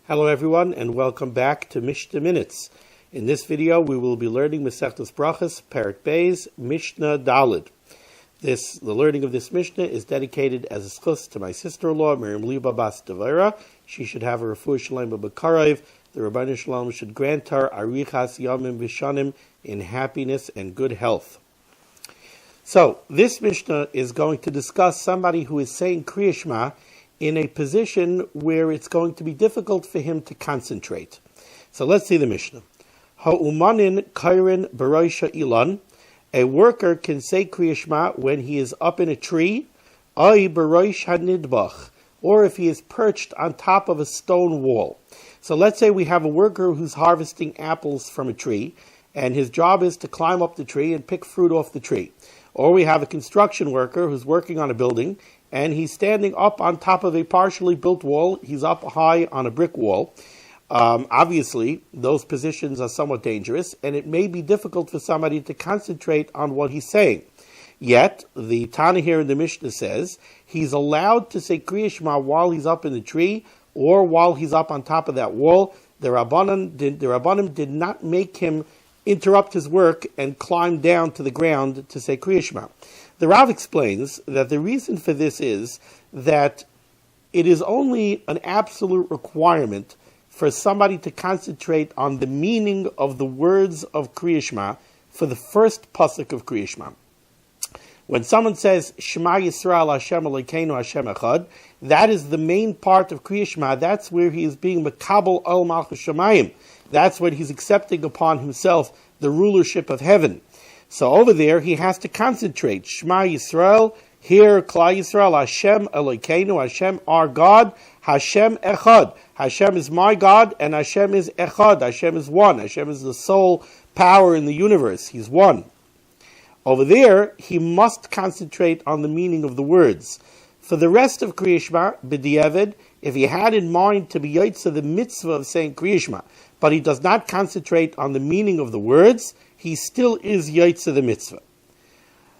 Hello everyone, and welcome back to Mishnah Minutes. In this video we will be learning Mishnayos Berachos, Perek Beis, Mishnah Daled. The learning of this Mishnah is dedicated as a schus to my sister-in-law, Miriam Liba Bas Devera. She should have a refuah shalema b'karev. The Rabbeinu Shalom should grant her arichas yamim v'shanim in happiness and good health. So, this Mishnah is going to discuss somebody who is saying Kriya Shema in a position where it's going to be difficult for him to concentrate. So let's see the Mishnah. Ha'umanin kairin b'roisha ilan. A worker can say Kriya Shema when he is up in a tree, ay b'roish hanidbach, or if he is perched on top of a stone wall. So let's say we have a worker who's harvesting apples from a tree, and his job is to climb up the tree and pick fruit off the tree. Or we have a construction worker who's working on a building, and he's standing up on top of a partially built wall. He's up high on a brick wall. Obviously, those positions are somewhat dangerous, and it may be difficult for somebody to concentrate on what he's saying. Yet, the Tana here in the Mishnah says he's allowed to say Kriya Shema while he's up in the tree or while he's up on top of that wall. The Rabbanim did not make him interrupt his work and climb down to the ground to say Kriya Shema. The Rav explains that the reason for this is that it is only an absolute requirement for somebody to concentrate on the meaning of the words of Kriya Shema for the first pasuk of Kriya Shema. When someone says Shema Yisrael Hashem Elokeinu Hashem Echad, that is the main part of Kriya Shema. That's where he is being Mekabel Ol Malchus Shamayim. That's when he's accepting upon himself the rulership of heaven. So over there, he has to concentrate. Shema Yisrael, here, Klal Yisrael, Hashem Elokeinu, Hashem our God, Hashem Echad. Hashem is my God, and Hashem is Echad. Hashem is one. Hashem is the sole power in the universe. He's one. Over there, he must concentrate on the meaning of the words. For the rest of Kriya Shema, B'diavad, if he had in mind to be Yotze the mitzvah of saying Kriya Shema, but he does not concentrate on the meaning of the words, he still is Yotze the mitzvah.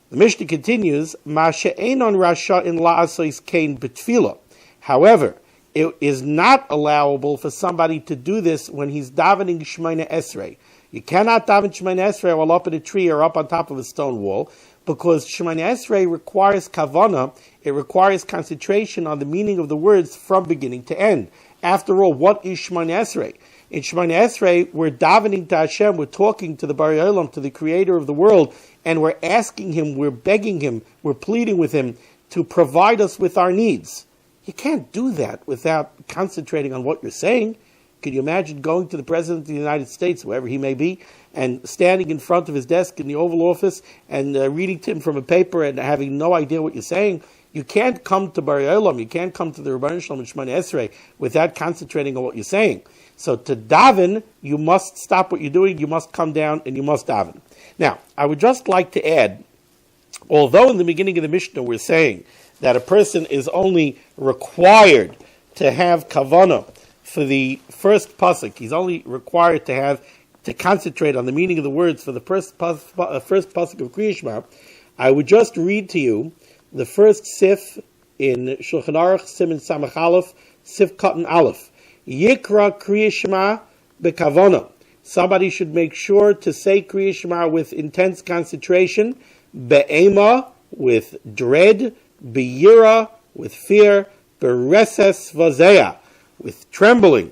The Mishnah continues, Ma she'enon rasha in la'asos kein b'tfilah. However, it is not allowable for somebody to do this when he's davening Shemona Esrei. You cannot daven Shemona Esrei while up in a tree or up on top of a stone wall, because Shemona Esrei requires kavana, it requires concentration on the meaning of the words from beginning to end. After all, what is Shemona Esrei? In Shemona Esrei, we're davening to Hashem, we're talking to the Bari Olam, to the Creator of the world, and we're asking Him, we're begging Him, we're pleading with Him to provide us with our needs. You can't do that without concentrating on what you're saying. Can you imagine going to the President of the United States, wherever he may be, and standing in front of his desk in the Oval Office and reading to him from a paper and having no idea what you're saying? You can't come to Bari Olam, you can't come to the Rabbeinu Shalom and Shemona Esrei without concentrating on what you're saying. So to daven, you must stop what you're doing, you must come down and you must daven. Now, I would just like to add, although in the beginning of the Mishnah we're saying that a person is only required to have kavanah for the first pasuk, he's only required to concentrate on the meaning of the words for the first pasuk of Kriya Shema, I would just read to you the first sif in Shulchan Aruch, Siman Samach Aleph, Sif Katan Aleph. Yikra Kriya Shema bekavana. Somebody should make sure to say Kriya Shema with intense concentration, be'ema, with dread, be'yira, with fear, be'reses vazeya, with trembling.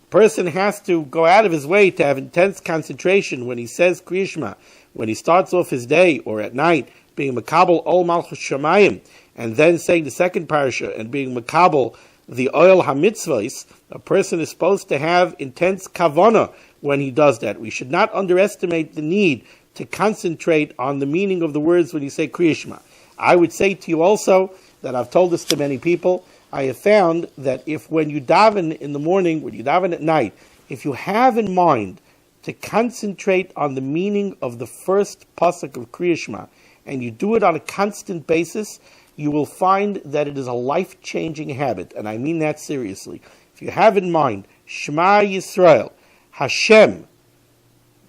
A person has to go out of his way to have intense concentration when he says Kriya Shema, when he starts off his day or at night, being Makabel Ol Malchus Shamayim, and then saying the second parasha and being Makabel the Oil HaMitzvahs. A person is supposed to have intense kavana when he does that. We should not underestimate the need to concentrate on the meaning of the words when you say Kriya Shema. I would say to you also that I've told this to many people. I have found that if when you daven in the morning, when you daven at night, if you have in mind to concentrate on the meaning of the first pasuk of Kriya Shema, and you do it on a constant basis, you will find that it is a life-changing habit, and I mean that seriously. If you have in mind Shema Yisrael, Hashem,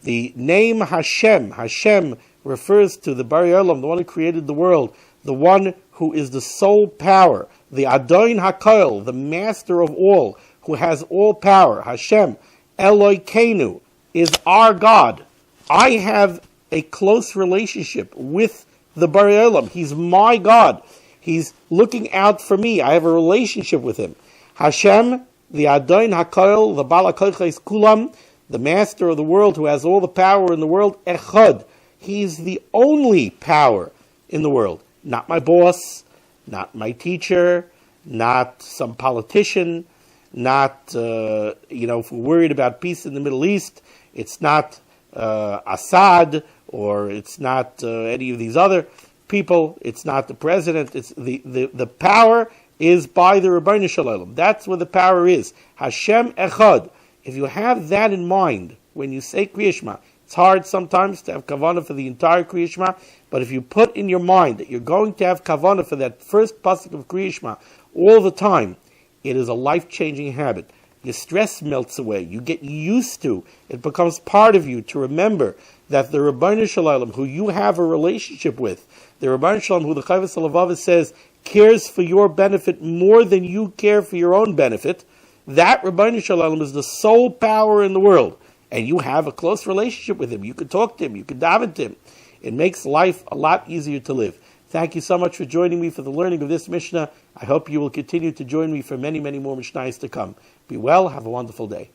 the name Hashem refers to the Bari Olam, the one who created the world, the one who is the sole power, the Adon HaKol, the master of all, who has all power, Hashem, Elokeinu, is our God. I have a close relationship with the Bari Olam. He's my God. He's looking out for me. I have a relationship with him. Hashem, the Adon HaKol, the Bala Kochais Kulam, the master of the world who has all the power in the world, Echad. He's the only power in the world. Not my boss, not my teacher, not some politician, not, if we're worried about peace in the Middle East, it's not Assad, or it's not any of these other people, it's not the president, it's the power is by the Rabbeinu Shalom. That's where the power is. Hashem Echad. If you have that in mind when you say Kriya Shema, it's hard sometimes to have kavanah for the entire Kriya Shema, but if you put in your mind that you're going to have kavanah for that first pasuk of Kriya Shema all the time, it is a life-changing habit. Your stress melts away. You get used to it. Becomes part of you to remember that the Rabbeinu Shalom, who you have a relationship with, the Rabbeinu Shalom, who the Chovos HaLevavos says cares for your benefit more than you care for your own benefit, that Rabbeinu Shalom is the sole power in the world. And you have a close relationship with him. You can talk to him. You can daven to him. It makes life a lot easier to live. Thank you so much for joining me for the learning of this Mishnah. I hope you will continue to join me for many, many more Mishnayos to come. Be well. Have a wonderful day.